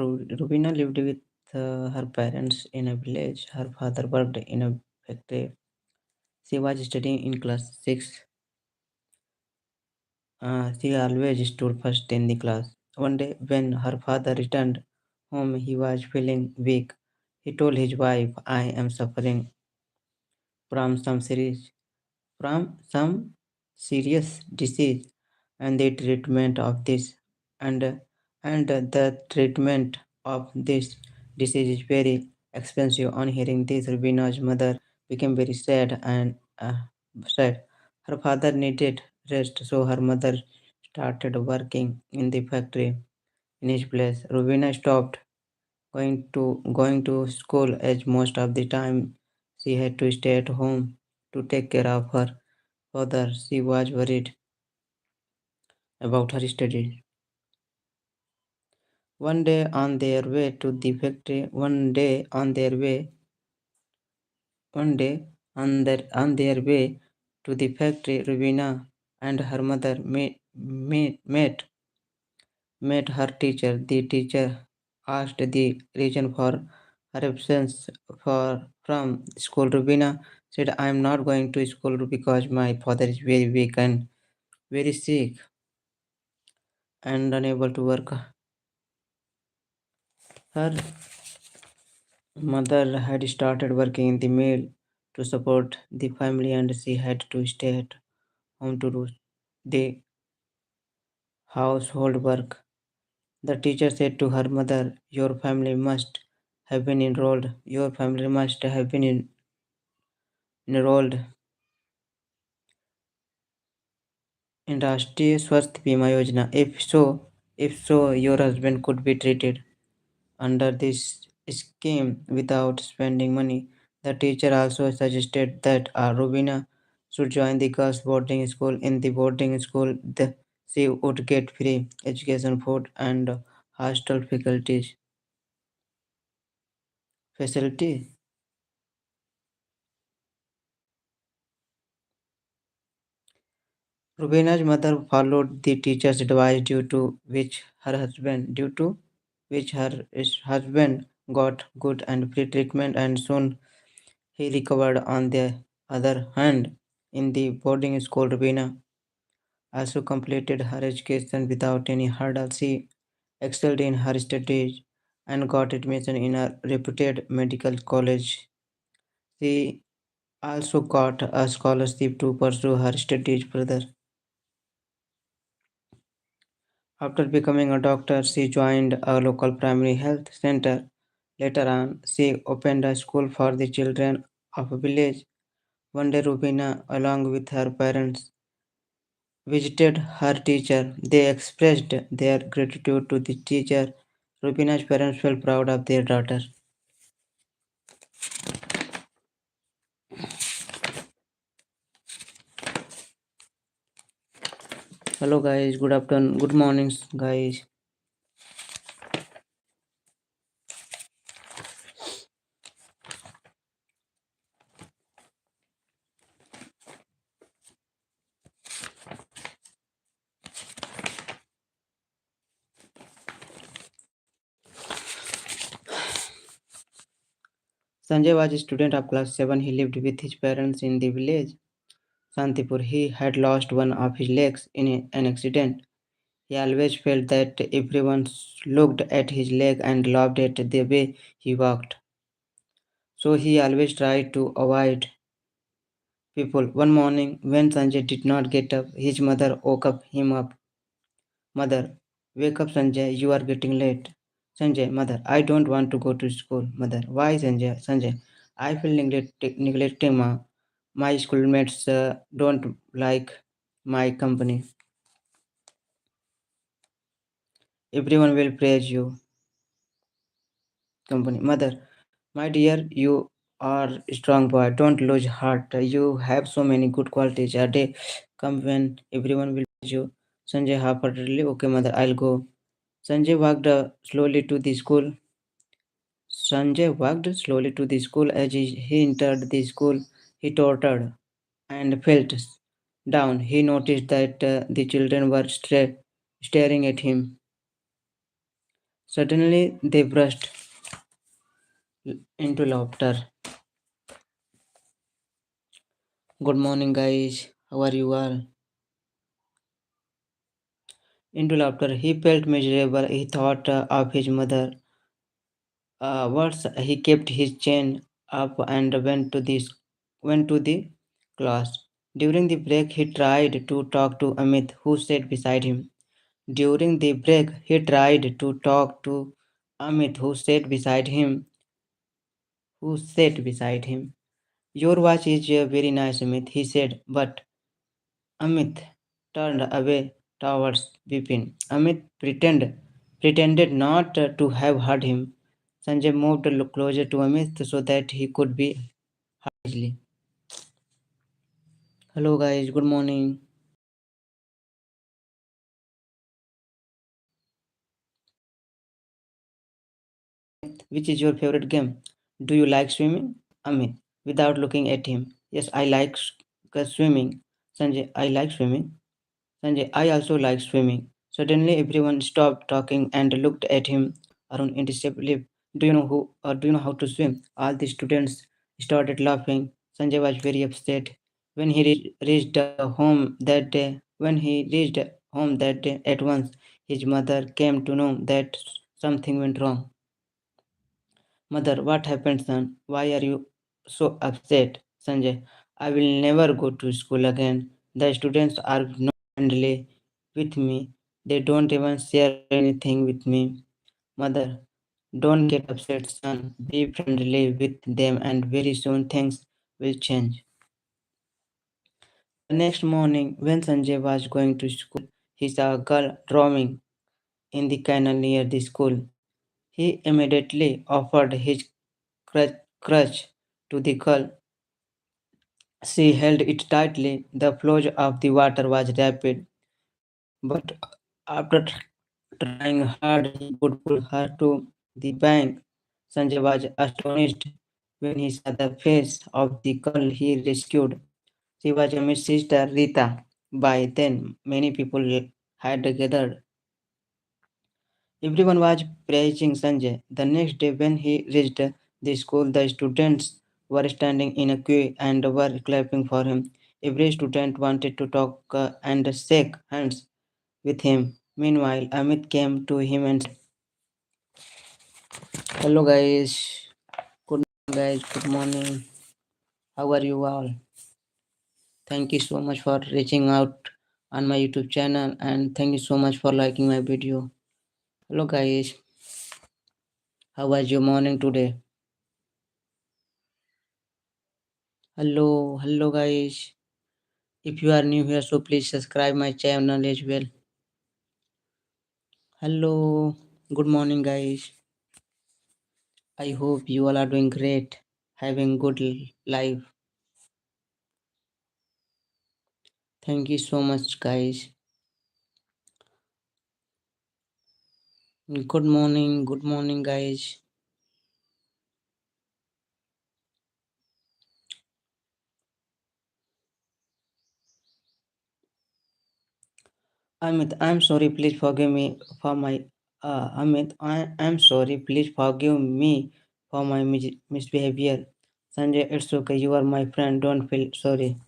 Rubina lived with her parents in a village. Her father worked in a factory. She was studying in class 6. She always stood first in the class. One day, when her father returned home, he was feeling weak. He told his wife, I am suffering from some serious disease, and the treatment of this and the treatment of this disease is very expensive. On hearing this, Rubina's mother became very sad and sad. Her father needed rest, so her mother started working in the factory in his place. Rubina stopped going to school as most of the time she had to stay at home to take care of her father. She was worried about her studies. One day on their way to the factory, on their way to the factory, Rubina and her mother met her teacher. The teacher asked the reason for her absence from school. Rubina said, I am not going to school because my father is very weak and very sick and unable to work. Her mother had started working in the mill to support the family, and she had to stay at home to do the household work. The teacher said to her mother, your family must have been enrolled in Rashtriya Swasth Bima Yojana. If so, your husband could be treated under this scheme without spending money. The teacher also suggested that Rubina should join the girls' boarding school. In the boarding school, she would get free education, food, and hostel facility. Rubina's mother followed the teacher's advice, due to which her husband got good and free treatment, and soon he recovered. On the other hand, in the boarding school, Rubina also completed her education without any hurdle. She excelled in her studies and got admission in a reputed medical college. She also got a scholarship to pursue her studies further. After becoming a doctor, she joined a local primary health center. Later on, she opened a school for the children of a village. One day, Rubina, along with her parents, visited her teacher. They expressed their gratitude to the teacher. Rubina's parents felt proud of their daughter. Hello, guys. Good afternoon. Good morning, guys. Sanjay was a student of class 7. He lived with his parents in the village Santipur. He had lost one of his legs in an accident. He always felt that everyone looked at his leg and laughed at the way he walked. So he always tried to avoid people. One morning, when Sanjay did not get up, his mother woke him up. Mother, wake up, Sanjay, you are getting late. Sanjay, mother, I don't want to go to school. Mother, why, Sanjay? Sanjay, I feel neglecting, ma. My schoolmates don't like my company. Everyone will praise you, company. Mother, my dear, you are a strong boy. Don't lose heart. You have so many good qualities. A day come when everyone will praise you. Sanjay half-heartedly, okay, mother, I'll go. Sanjay walked slowly to the school. Sanjay walked slowly to the school. As he entered the school, he tottered and fell down. He noticed that the children were staring at him. Suddenly, they burst into laughter. Good morning, guys. How are you all? Into laughter. He felt miserable. He thought of his mother. Once he kept his chin up and went to the class. During the break, he tried to talk to Amit, who sat beside him. During the break, he tried to talk to Amit, who sat beside him. Your watch is very nice, Amit, he said, but Amit turned away towards Bipin. Amit pretended not to have heard him. Sanjay moved closer to Amit so that he could be heard easily. Hello guys, good morning. Which is your favorite game? Do you like swimming? Amit, without looking at him. Yes, I like swimming. Sanjay, I like swimming. Sanjay, I also like swimming. Suddenly, everyone stopped talking and looked at him. Arun interrupted. Do you know how to swim? All the students started laughing. Sanjay was very upset when he reached home that day. When he reached home that day, at once his mother came to know that something went wrong. Mother, what happened, son? Why are you so upset? Sanjay, I will never go to school again. The students are not friendly with me. They don't even share anything with me. Mother, don't get upset, son. Be friendly with them, and very soon things will change. The next morning, when Sanjay was going to school, he saw a girl drowning in the canal near the school. He immediately offered his crutch to the girl. She held it tightly. The flow of the water was rapid, but after trying hard, he could pull her to the bank. Sanjay was astonished when he saw the face of the girl he rescued. She was Amit's sister Rita. By then, many people had gathered. Everyone was praising Sanjay. The next day, when he reached the school, the students were standing in a queue and were clapping for him. Every student wanted to talk and shake hands with him. Meanwhile, Amit came to him and said, hello, guys. Good morning, guys. Good morning. How are you all? Thank you so much for reaching out on my YouTube channel and thank you so much for liking my video. Hello, guys. How was your morning today? Hello, guys. If you are new here, so please subscribe my channel as well. Hello, good morning, guys. I hope you all are doing great, having good life. Thank you so much, guys. Good morning, guys. Amit, I'm sorry. Please forgive me for my. Amit, I'm sorry. Please forgive me for my misbehavior. Sanjay, it's okay. You are my friend. Don't feel sorry.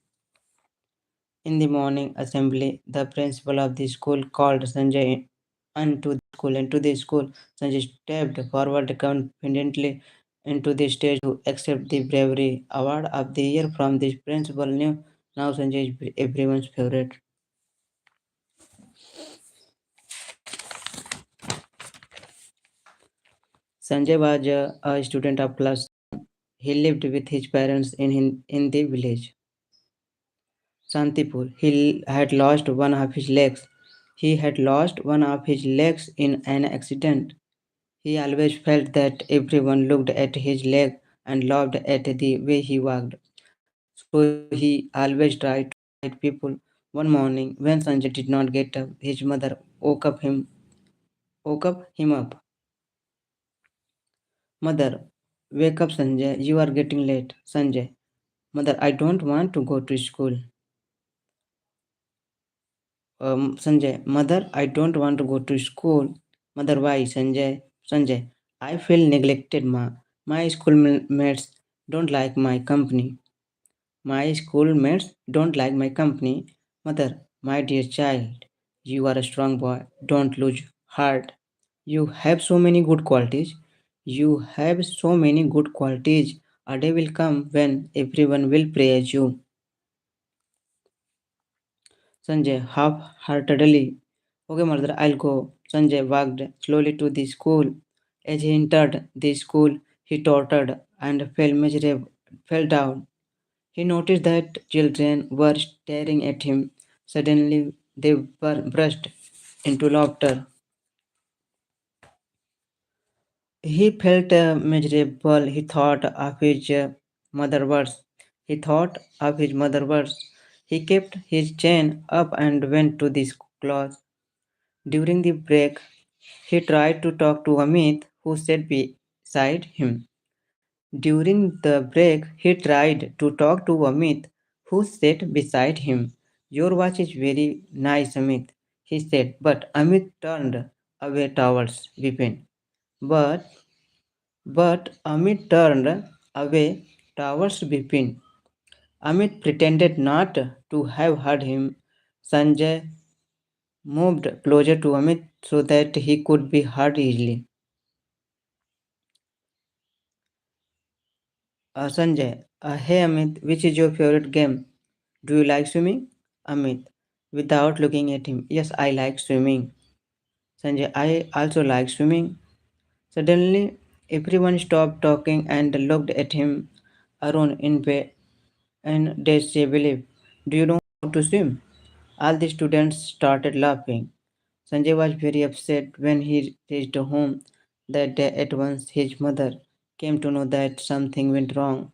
In the morning assembly, the principal of the school called Sanjay into the school. Sanjay stepped forward confidently into the stage to accept the bravery award of the year from the principal. Now Sanjay is everyone's favorite. Sanjay was a student of class. He lived with his parents in the village. Santipur. He had lost one of his legs. He had lost one of his legs in an accident. He always felt that everyone looked at his leg and laughed at the way he walked. So he always tried to guide people. One morning, when Sanjay did not get up, his mother woke up him up. Mother, wake up, Sanjay. You are getting late. Sanjay, mother, I don't want to go to school. Sanjay, mother, I don't want to go to school. Mother, why, Sanjay? Sanjay, I feel neglected, ma. My schoolmates don't like my company. My schoolmates don't like my company. Mother, my dear child, you are a strong boy. Don't lose heart. You have so many good qualities. You have so many good qualities. A day will come when everyone will praise you. Sanjay half-heartedly. Okay, mother, I'll go. Sanjay walked slowly to the school. As he entered the school, he tottered and fell down. He noticed that children were staring at him. Suddenly, they burst into laughter. He felt miserable. He thought of his mother words. He thought of his mother words. He kept his chin up and went to the class. During the break, he tried to talk to Amit, who sat beside him. During the break, he tried to talk to Amit, who sat beside him. Your watch is very nice, Amit, he said, but Amit turned away towards Vipin. But Amit turned away towards Vipin. Amit pretended not to have heard him. Sanjay moved closer to Amit so that he could be heard easily. Sanjay, hey Amit, which is your favorite game? Do you like swimming? Amit, without looking at him, yes, I like swimming. Sanjay, I also like swimming. Suddenly, everyone stopped talking and looked at him. Arun in bed and disbelief. Do you know how to swim? All the students started laughing. Sanjay was very upset when he reached home that day. At once, his mother came to know that something went wrong.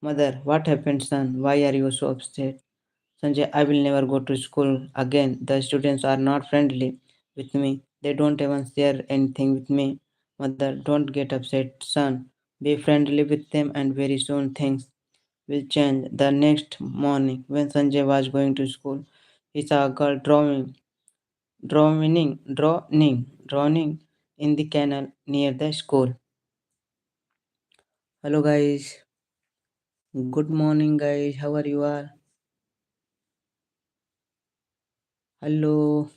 Mother, what happened, son? Why are you so upset? Sanjay, I will never go to school again. The students are not friendly with me. They don't even share anything with me. Mother, don't get upset, son. Be friendly with them, and very soon things will change. The next morning, when Sanjay was going to school, he saw a girl drowning in the canal near the school. Hello, guys. Good morning, guys. How are you all? Hello.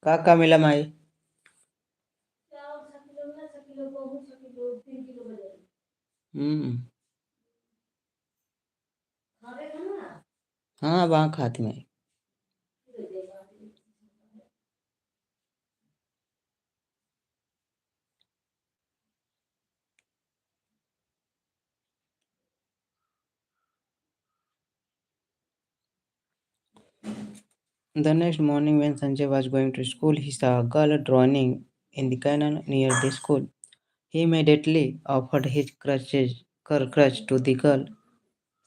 काका मिला माई हम्म हाँ वहाँ खाती मैं The next morning, when Sanjay was going to school, he saw a girl drowning in the canal near the school. He immediately offered his crutch to the girl.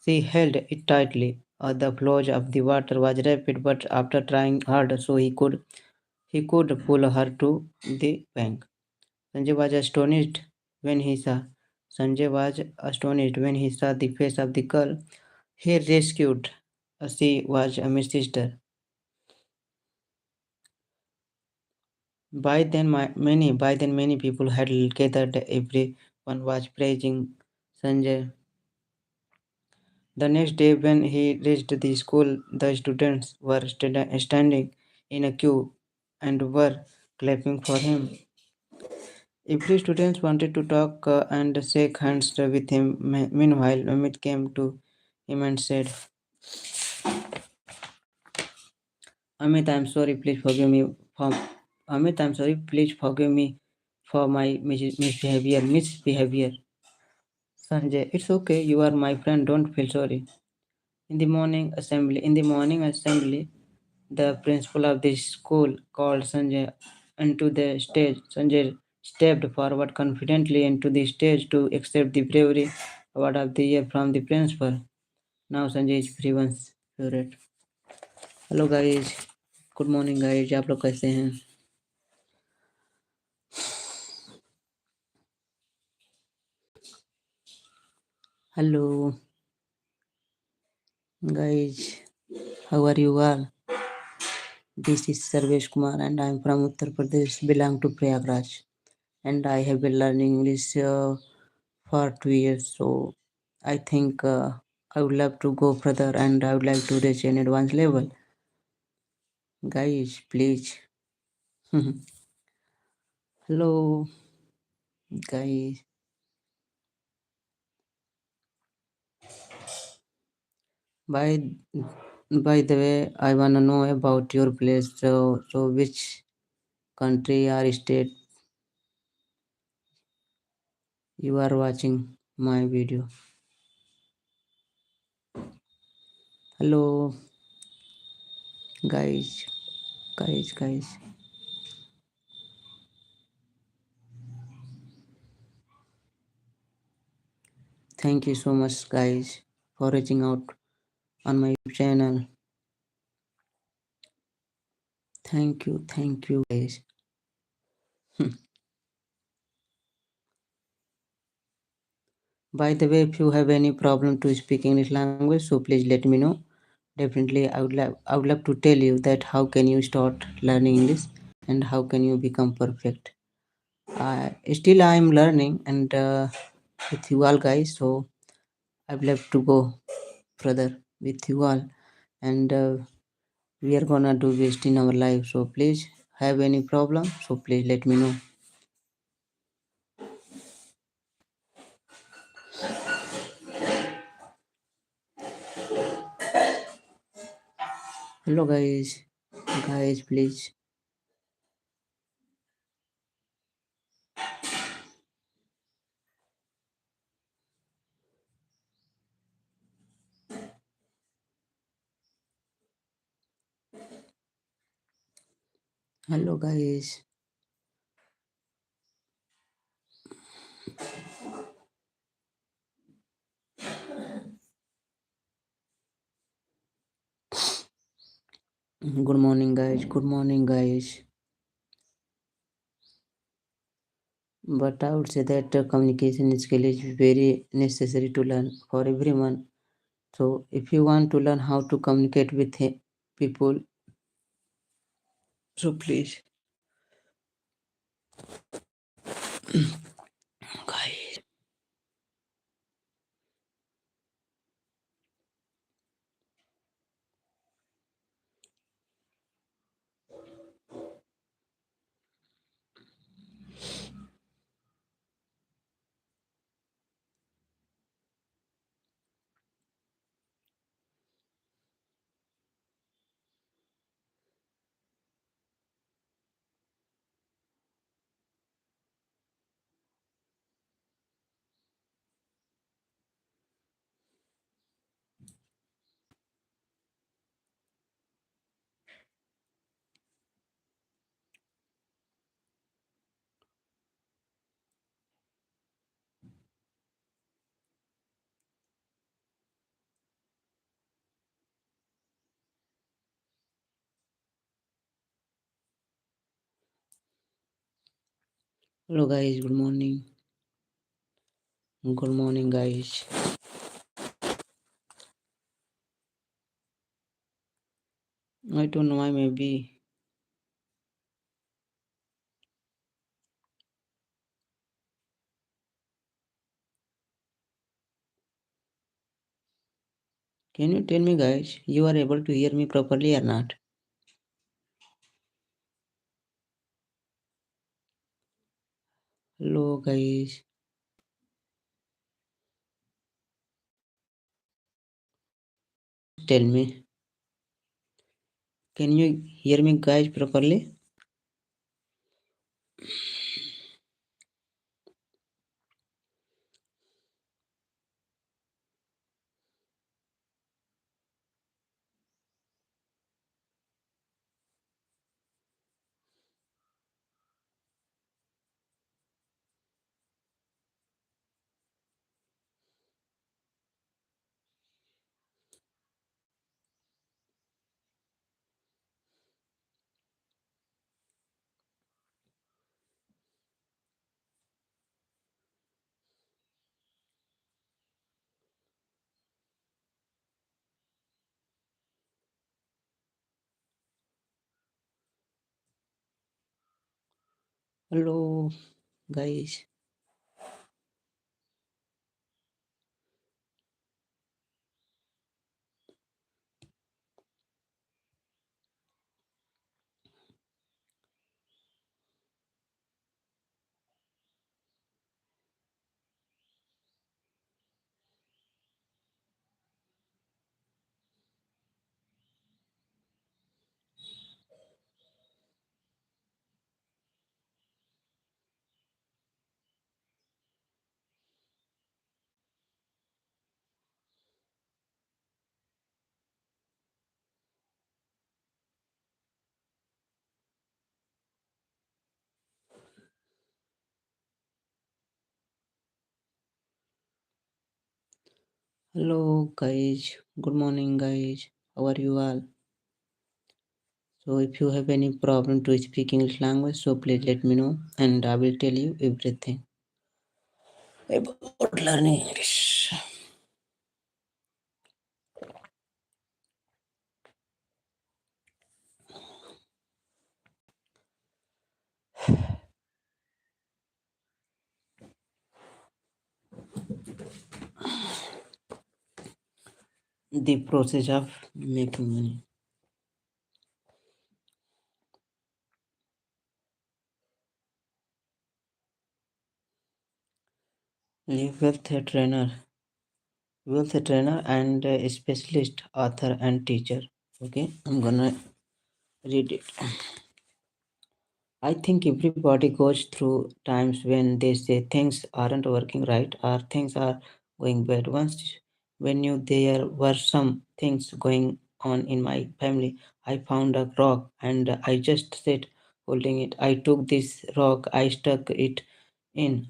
She held it tightly. The flow of the water was rapid, but after trying hard, so he could pull her to the bank. Sanjay was astonished when he saw. Sanjay was astonished when he saw the face of the girl he rescued. She was Amit's sister. By then many people had gathered. Everyone was praising Sanjay. The next day, when he reached the school, the students were standing in a queue and were clapping for him. Every student wanted to talk and shake hands with him. Meanwhile, Amit came to him and said, Amit, I'm sorry, please forgive me for Amit, I'm sorry, please forgive me for my misbehavior. Sanjay, it's okay, you are my friend, don't feel sorry. In the morning assembly, the principal of the school called Sanjay onto the stage. Sanjay stepped forward confidently into the stage to accept the bravery award of the year from the principal. Now Sanjay is everyone's favorite. Hello guys, good morning guys. आप लोग कैसे हैं? Hello guys, how are you all? This is Sarvesh Kumar and I am from Uttar Pradesh, belong to Prayagraj. And I have been learning English for 2 years. So I think I would love to go further and I would like to reach an advanced level. Guys, please. Hello, guys. By by the way, I wanna know about your place. So which country or state you are watching my video? Hello, guys, guys. Thank you so much, guys, for reaching out on my channel. Thank you, guys. By the way, if you have any problem to speak English language, so please let me know. Definitely, I would love to tell you that how can you start learning English and how can you become perfect. Still, I am learning and with you all guys, so I'd love to go further with you all, and we are gonna do best in our life. So please, have any problem, so please let me know. Hello guys, please. Hello guys. Good morning, guys. Good morning, guys. But I would say that communication skill is very necessary to learn for everyone. So, if you want to learn how to communicate with people, so please, guys. Hello, guys. Good morning. Good morning, guys. I don't know why. Maybe can you tell me, guys, you are able to hear me properly or not? Hello, guys. Tell me, can you hear me, guys, properly? Hello, guys. Hello, guys. Good morning, guys. How are you all? So, if you have any problem to speak English language, so please let me know, and I will tell you everything about learning English. The process of making money. A wealth trainer, and a specialist, author, and teacher. Okay, I'm gonna read it. I think everybody goes through times when they say things aren't working right or things are going bad. Once, when you there were some things going on in my family, I found a rock and I just sat holding it. I took this rock, I stuck it in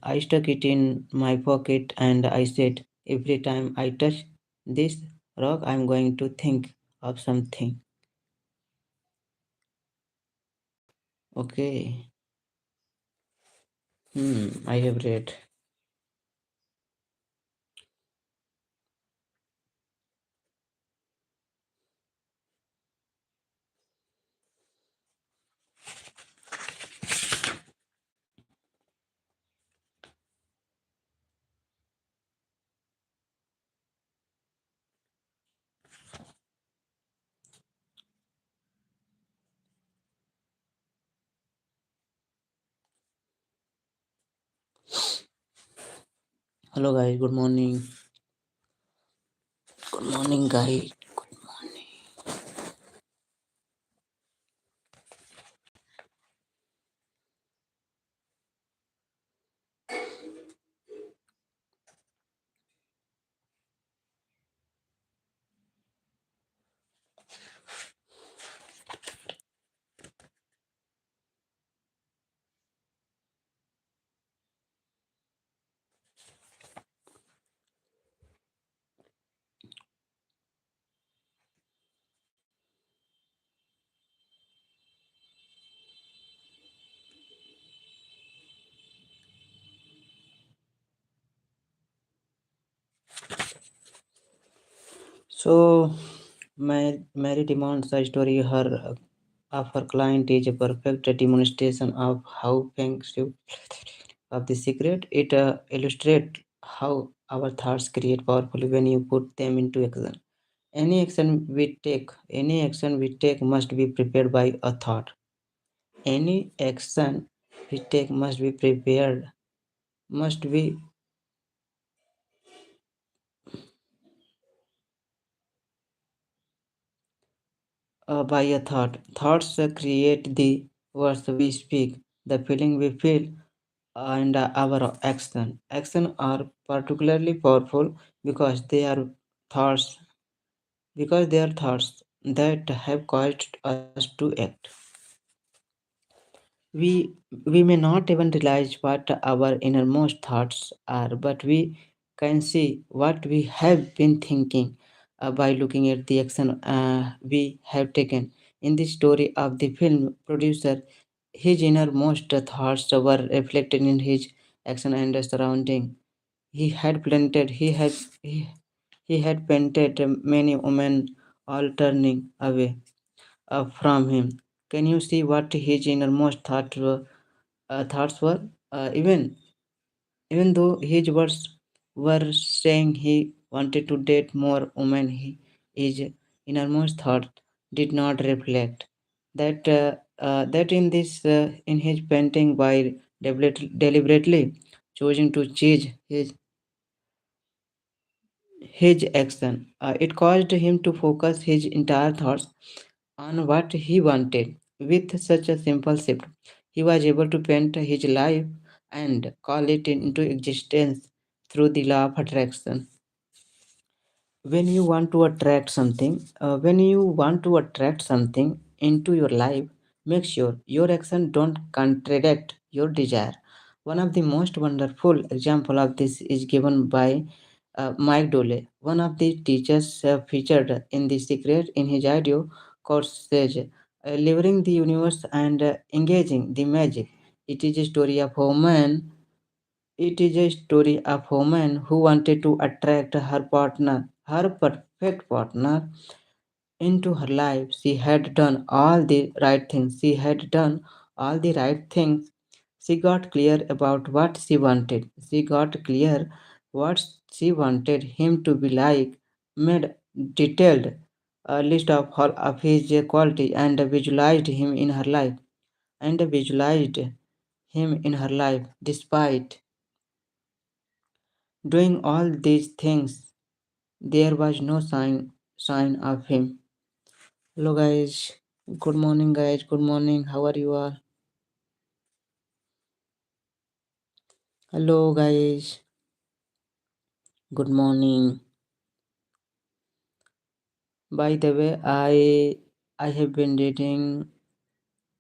my pocket, and I said, every time I touch this rock, I'm going to think of something. Okay. I have read. Hello guys, good morning. Good morning guys. Good morning. So Mary demands a story of her client is a perfect demonstration of how thanks you of the secret. It illustrates how our thoughts create powerfully when you put them into action. Any action we take must be prepared by a thought. Any action we take must be prepared must be by a thought. Thoughts create the words we speak, the feeling we feel, and our action. Action are particularly powerful because they are thoughts thoughts that have caused us to act. We we may not even realize what our innermost thoughts are, but we can see what we have been thinking by looking at the action we have taken. In the story of the film producer, his innermost thoughts were reflected in his action and surrounding. He had planted, he had painted many women all turning away from him. Can you see what his innermost thoughts were? Even though his words were saying he wanted to date more women, his innermost thought did not reflect that in his painting by deliberately choosing to change his action. It caused him to focus his entire thoughts on what he wanted. With such a simple shift, he was able to paint his life and call it into existence through the law of attraction. When you want to attract something into your life, make sure your action don't contradict your desire. One of the most wonderful example of this is given by Mike Dole, one of the teachers featured in The Secret. In his audio course says, "Living the universe and engaging the magic. It is a story of woman it is a story of a woman who wanted to attract her perfect partner, into her life. She had done all the right things. She had done all the right things. She got clear about what she wanted. She got clear what she wanted him to be like, made detailed a list of all of his qualities and visualized him in her life. And visualized him in her life despite doing all these things, there was no sign of him. Hello guys, good morning guys, good morning. How are you all? Hello guys, good morning. By the way, I have been reading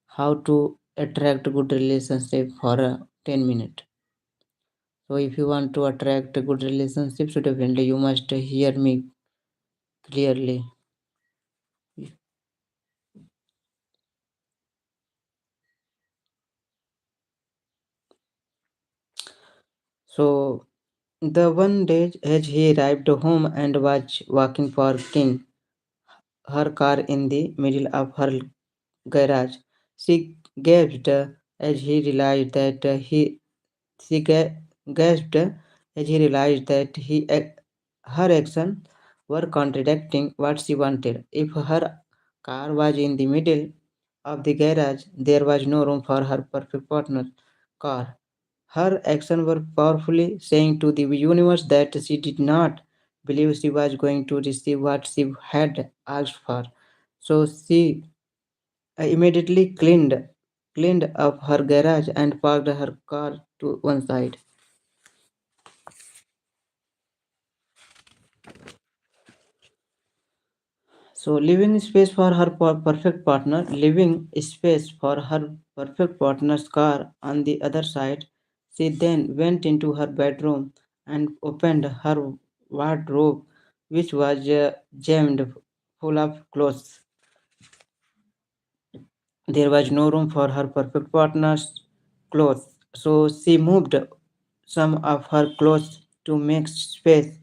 how to attract a good relationship for 10 minutes. So if you want to attract a good relationship, so definitely you must hear me clearly. So the one day as he arrived home and was walking parking her car in the middle of her garage. She gasped as he realized that he she ga- gasped as he realized that her actions were contradicting what she wanted. If her car was in the middle of the garage, there was no room for her perfect partner car. Her actions were powerfully saying to the universe that she did not believe she was going to receive what she had asked for. So she immediately cleaned up her garage and parked her car to one side. So leaving space for her perfect partner's car on the other side, she then went into her bedroom and opened her wardrobe, which was jammed full of clothes. There was no room for her perfect partner's clothes, so she moved some of her clothes to make space.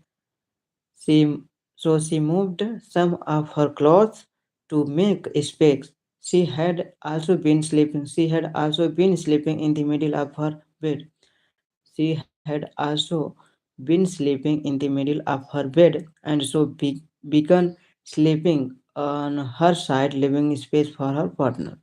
She, so she moved some of her clothes to make space. She had also been sleeping in the middle of her bed. She had also been sleeping in the middle of her bed and began sleeping on her side, leaving space for her partner.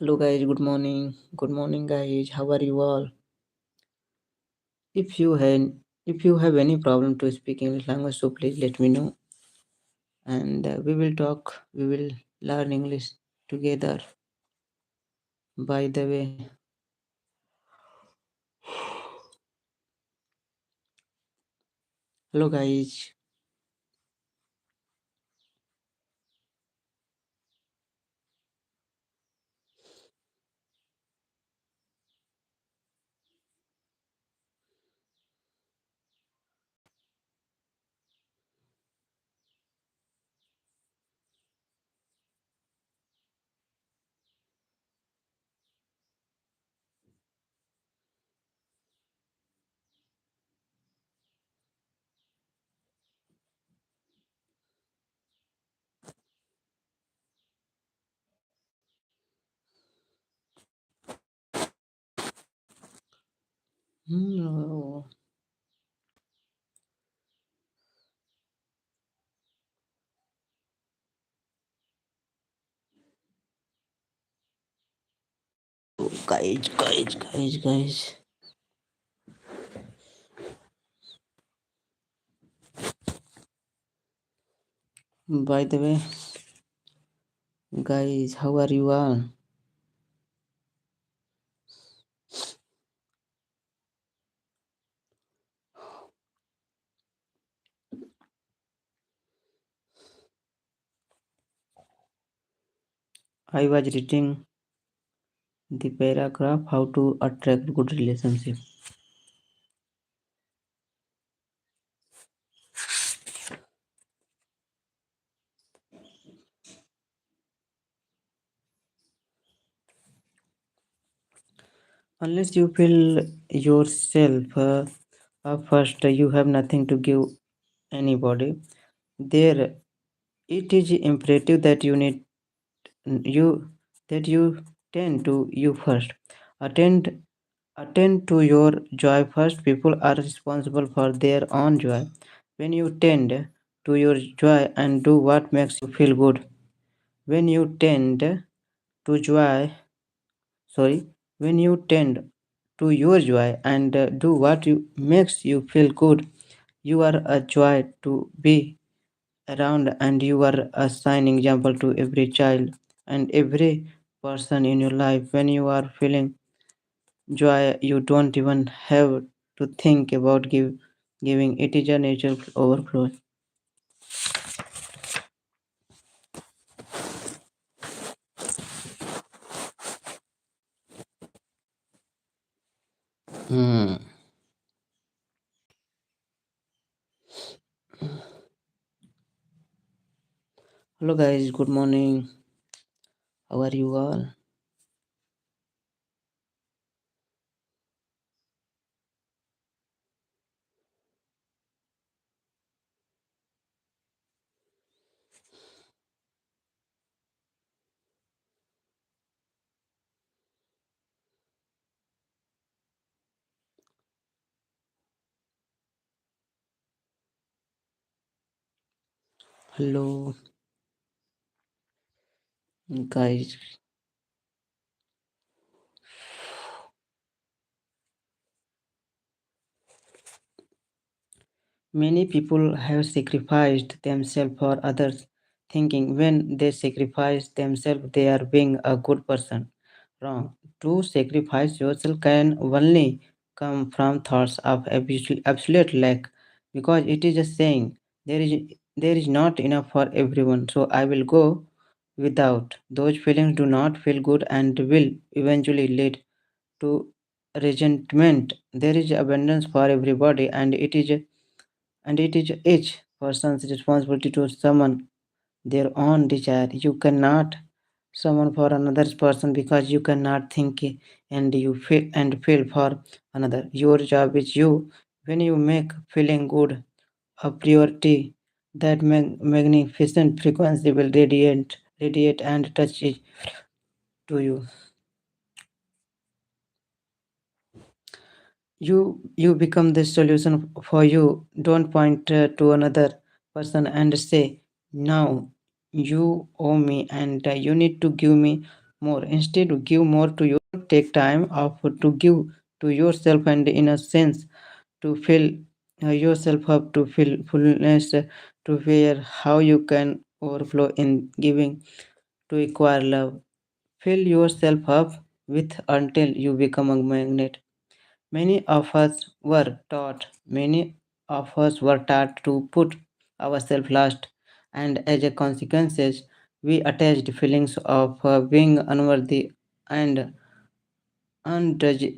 Hello guys, good morning. Good morning guys. How are you all? If you had if you have any problem to speak English language, so please let me know, and we will talk. We will learn English together. By the way, hello guys. Hello guys. By the way, guys, how are you all? I was reading the paragraph how to attract good relationship. Unless you feel yourself up first, you have nothing to give anybody. There, it is imperative that you that you tend to you first. Attend attend to your joy first. People are responsible for their own joy. When you tend to your joy and do what makes you feel good, when you tend to joy, sorry, when you tend to your joy and do what you makes you feel good, you are a joy to be around, and you are a shining example to every child and every person in your life. When you are feeling joy, you don't even have to think about giving. It is a natural overflow. Hmm. Hello guys, good morning. How are you all? Hello guys. Many people have sacrificed themselves for others, thinking when they sacrifice themselves they are being a good person. Wrong. To sacrifice yourself can only come from thoughts of absolute lack, because it is a saying there is not enough for everyone, so I will go without. Those feelings do not feel good and will eventually lead to resentment. There is abundance for everybody, and it is each person's responsibility to summon their own desire. You cannot summon for another person, because you cannot think and feel for another. Your job is you. When you make feeling good a priority, that magnificent frequency will radiate and touch it to you. You become the solution for you. Don't point to another person and say, now you owe me, and you need to give me more. Instead, give more to you. Take time off to give to yourself, and in a sense, to fill yourself up, to fill fullness, to where how you can overflow in giving, to acquire love. Fill yourself up with until you become a magnet. Many of us were taught to put ourselves last, and as a consequence, we attached feelings of being unworthy and undeserving,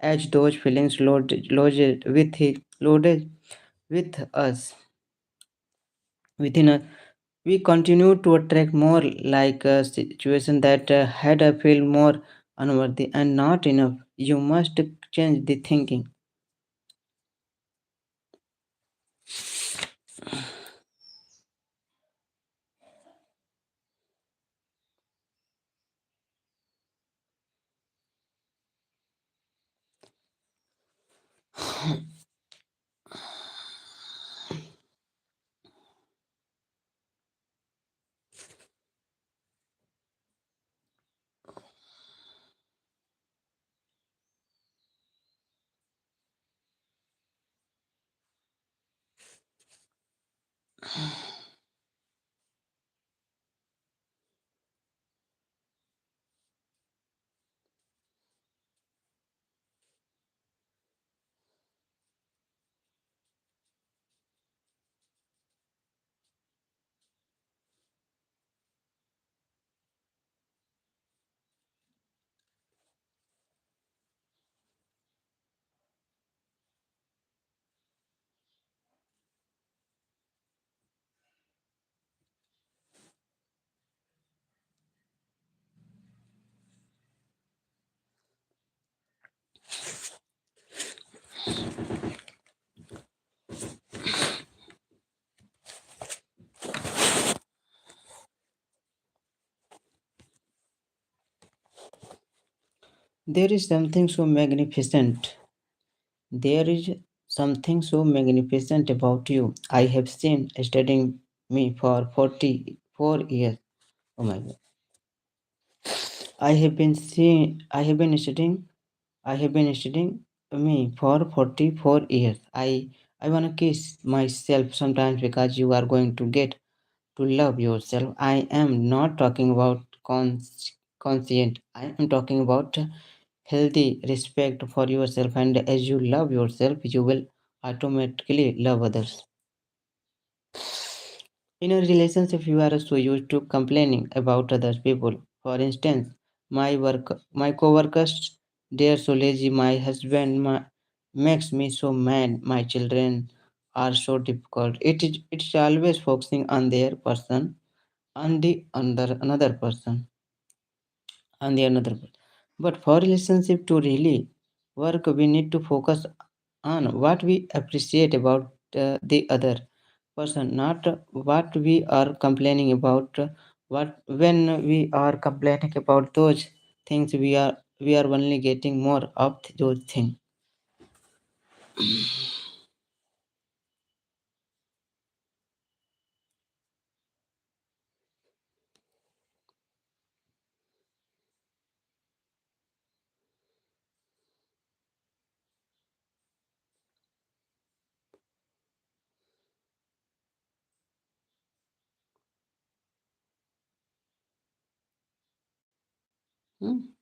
as those feelings loaded with us within us. We continue to attract more like a situation that had I feel more unworthy and not enough. You must change the thinking. There is something so magnificent. There is something so magnificent about you. I have seen studying me for 44 years. Oh my god. I have been studying I have been studying me for 44 years. I wanna kiss myself sometimes because you are going to get to love yourself. I am not talking about conscient. I am talking about healthy respect for yourself, and as you love yourself, you will automatically love others. In a relationship, you are so used to complaining about other people. For instance, my coworkers, they are so lazy. My husband makes me so mad. My children are so difficult. It's always focusing on their person, on the under another person, on the another person. But for relationship to really work, we need to focus on what we appreciate about the other person, not what we are complaining about. What when we are complaining about those things, we are only getting more of those things. Hmm?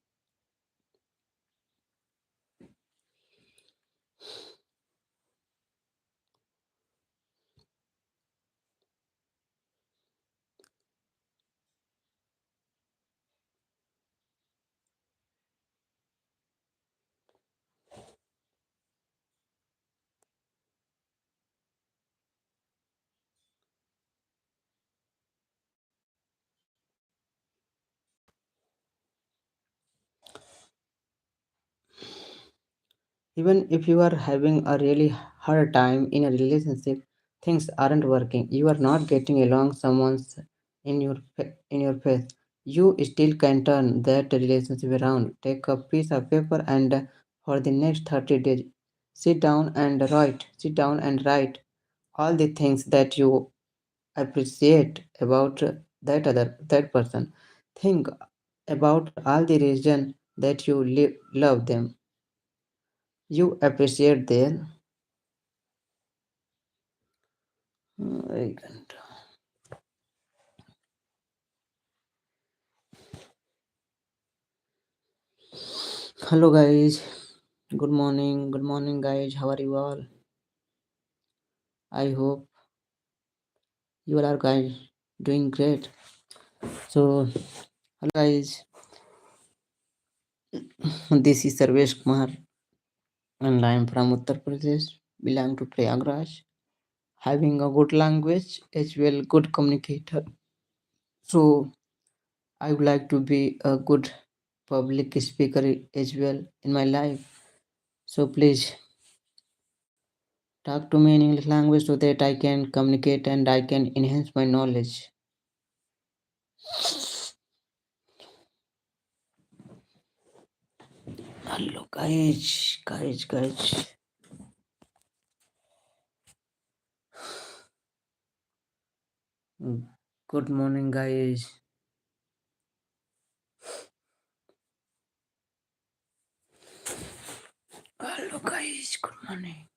Even if you are having a really hard time in a relationship, things aren't working. You are not getting along someone's in your face. You still can turn that relationship around. Take a piece of paper and for the next 30 days, sit down and write all the things that you appreciate about that person. Think about all the reason that you love them. You appreciate their uh, hello guys, good morning guys, how are you all? I hope you all are guys doing great. So hello guys, this is Sarvesh Kumar and I am from Uttar Pradesh, belong to Prayagraj, having a good language as well good communicator. So I would like to be a good public speaker as well in my life. So please talk to me in English language so that I can communicate and I can enhance my knowledge. Hello guys. Good morning guys. Hello guys, good morning.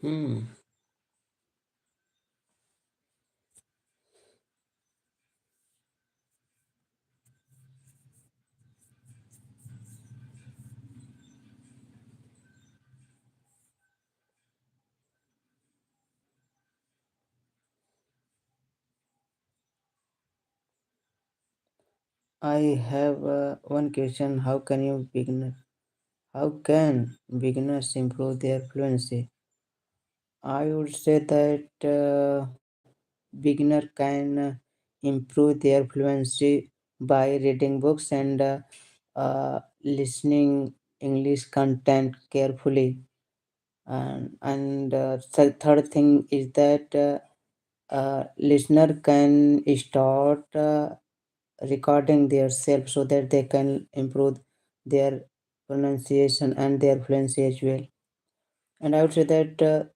Hmm. I have one question. How can beginners improve their fluency? I would say that beginner can improve their fluency by reading books and listening English content carefully. And the third thing is that listener can start recording their self so that they can improve their pronunciation and their fluency as well. And I would say that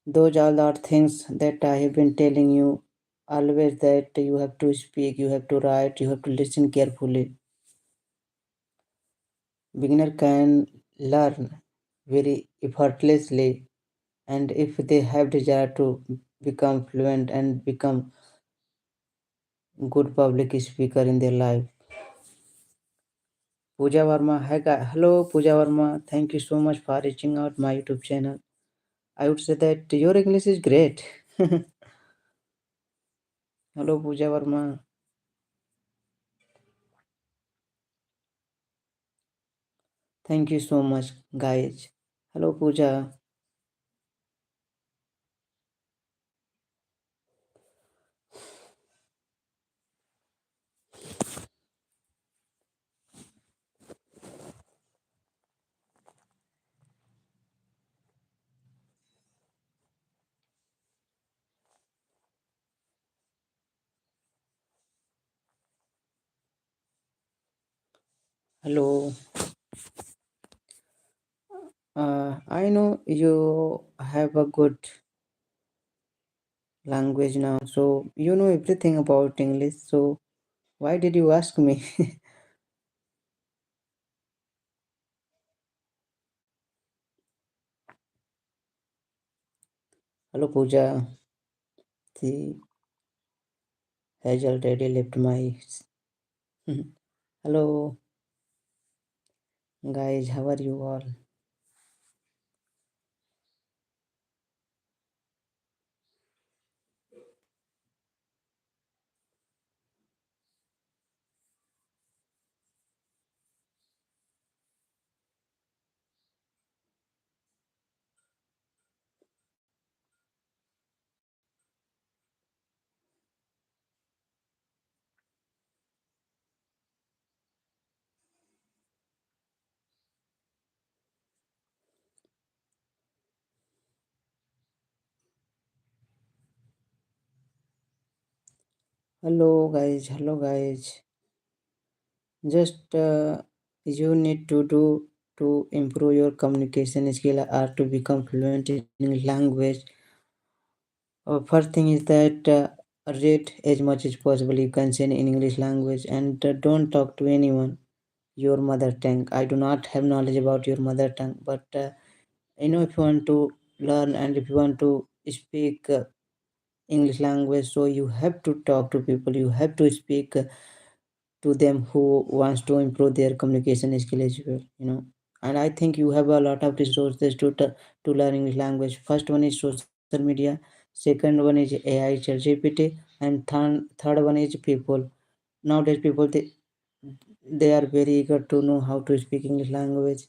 those all are things that I have been telling you always, that you have to speak, you have to write, you have to listen carefully. Beginner can learn very effortlessly, and if they have desire to become fluent and become good public speaker in their life. Pooja Verma, hello Pooja Verma, thank you so much for reaching out my YouTube channel. I would say that your English is great. Hello Pooja Verma. Thank you so much, guys. Hello, Pooja. Hello. I know you have a good language now, so you know everything about English. So why did you ask me? Hello, Pooja. She has already left my. Hello, guys. How are you all? Hello guys. Just you need to do to improve your communication skill or to become fluent in English language. First thing is that read as much as possible you can say in English language and don't talk to anyone your mother tongue. I do not have knowledge about your mother tongue, but if you want to learn and if you want to speak English language, so you have to talk to people. You have to speak to them who wants to improve their communication skill as well. And I think you have a lot of resources to learn English language. First one is social media, second one is AI ChatGPT, and third one is people. Nowadays people they are very eager to know how to speak English language.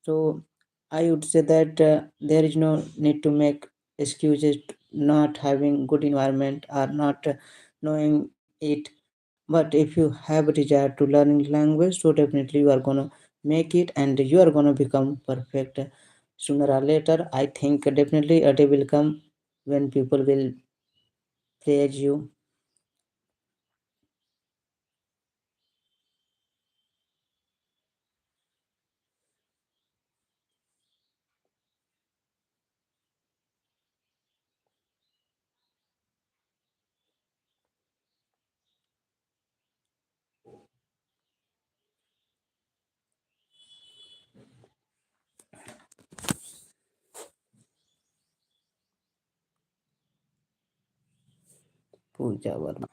So I would say that there is no need to make excuses not having good environment or not knowing it. But if you have a desire to learn English language, so definitely you are gonna make it and you are gonna become perfect sooner or later. I think definitely a day will come when people will praise you. Pooja Verma.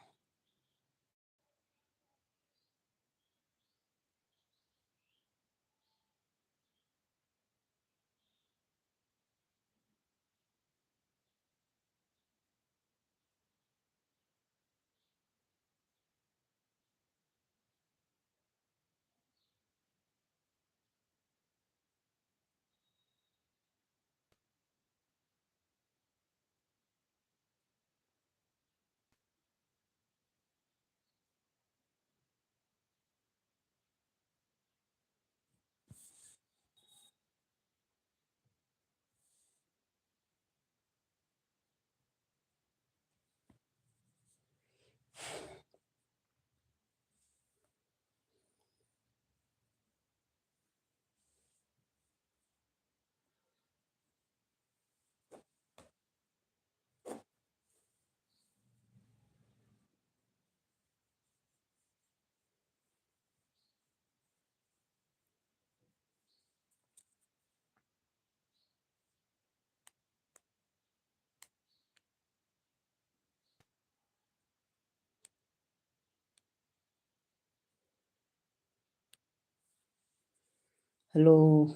Hello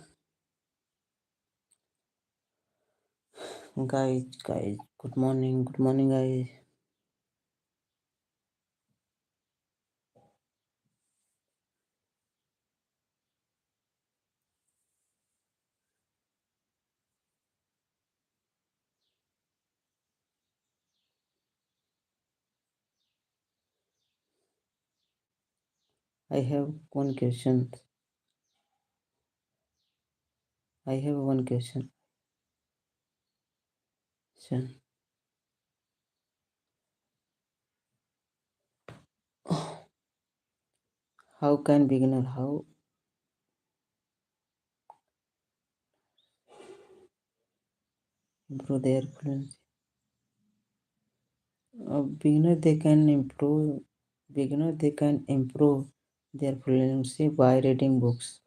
guys, good morning guys. I have one question. I have one question. So, how can beginner how improve their fluency? Beginner they can improve their fluency by reading books.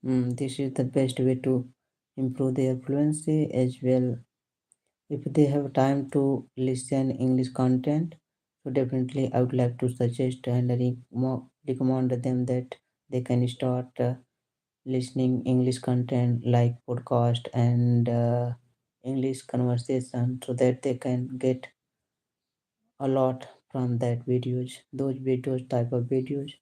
This is the best way to improve their fluency as well. If they have time to listen English content, so definitely I would like to suggest and recommend them that they can start listening English content like podcast and English conversation, so that they can get a lot from that videos, those videos type of videos.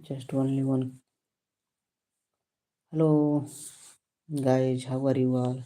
Just only one. Hello, guys. How are you all?